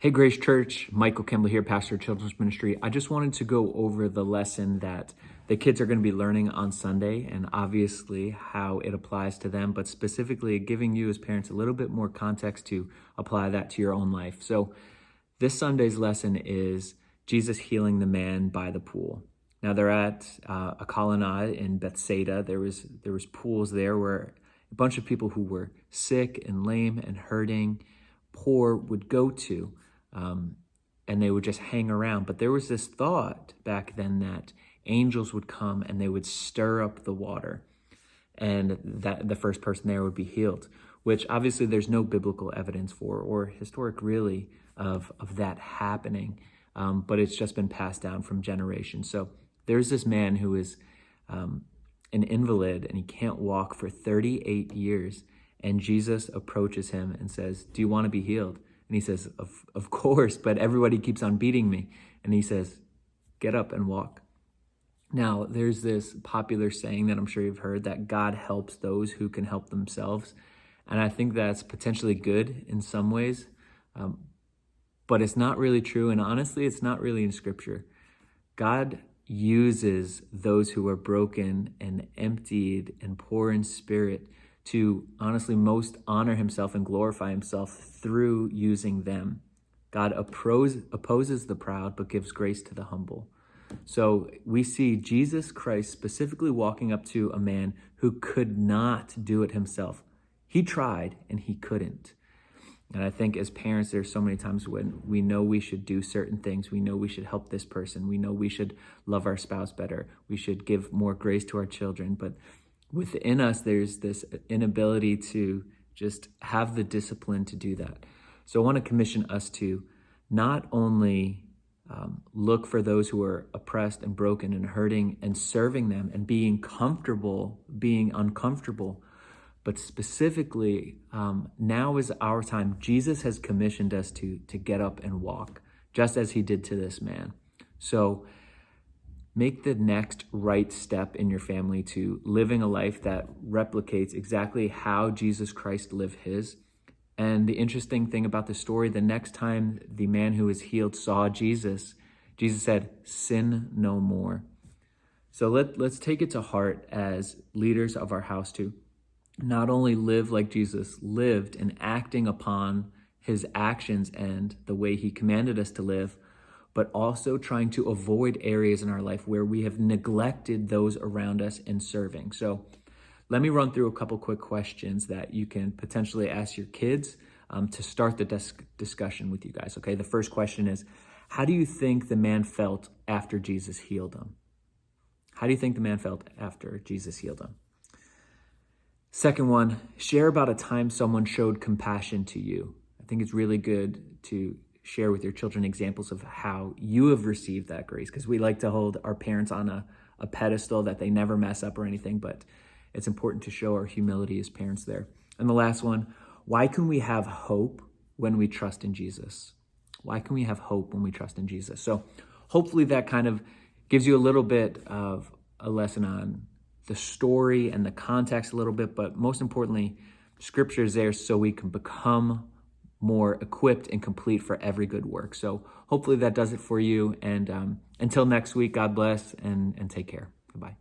Hey, Grace Church, Michael Kimball here, pastor of Children's Ministry. I just wanted to go over the lesson that the kids are going to be learning on Sunday and obviously how it applies to them, but specifically giving you as parents a little bit more context to apply that to your own life. So this Sunday's lesson is Jesus healing the man by the pool. Now they're at a colonnade in Bethsaida. There was pools there where a bunch of people who were sick and lame and hurting, poor would go to. And they would just hang around. But there was this thought back then that angels would come and they would stir up the water and that the first person there would be healed, which obviously there's no biblical evidence for or historic really of that happening. But it's just been passed down from generations. So there's this man who is an invalid and he can't walk for 38 years. And Jesus approaches him and says, "Do you want to be healed?" And he says, of course, but everybody keeps on beating me. And he says, "Get up and walk." Now, there's this popular saying that I'm sure you've heard that God helps those who can help themselves. And I think that's potentially good in some ways, but it's not really true. And honestly, it's not really in Scripture. God uses those who are broken and emptied and poor in spirit to honestly most honor himself and glorify himself through using them. God opposes the proud, but gives grace to the humble. So we see Jesus Christ specifically walking up to a man who could not do it himself. He tried and he couldn't. And I think as parents, there's so many times when we know we should do certain things. We know we should help this person. We know we should love our spouse better. We should give more grace to our children. But within us, there's this inability to just have the discipline to do that. So I want to commission us to not only look for those who are oppressed and broken and hurting and serving them and being comfortable, being uncomfortable, but specifically, now is our time. Jesus has commissioned us to get up and walk, just as he did to this man. So make the next right step in your family to living a life that replicates exactly how Jesus Christ lived his. And the interesting thing about the story, the next time the man who was healed saw Jesus, Jesus said, "Sin no more." So let's take it to heart as leaders of our house to not only live like Jesus lived and acting upon his actions and the way he commanded us to live, but also trying to avoid areas in our life where we have neglected those around us in serving. So let me run through a couple quick questions that you can potentially ask your kids to start the discussion with you guys. Okay, the first question is, how do you think the man felt after Jesus healed him? How do you think the man felt after Jesus healed him? Second one, share about a time someone showed compassion to you. I think it's really good to share with your children examples of how you have received that grace, because we like to hold our parents on a pedestal that they never mess up or anything, but it's important to show our humility as parents there. And the last one, why can we have hope when we trust in Jesus? Why can we have hope when we trust in Jesus? So hopefully that kind of gives you a little bit of a lesson on the story and the context a little bit, but most importantly, Scripture is there so we can become more equipped and complete for every good work. So hopefully that does it for you. And until next week, God bless and take care. Goodbye.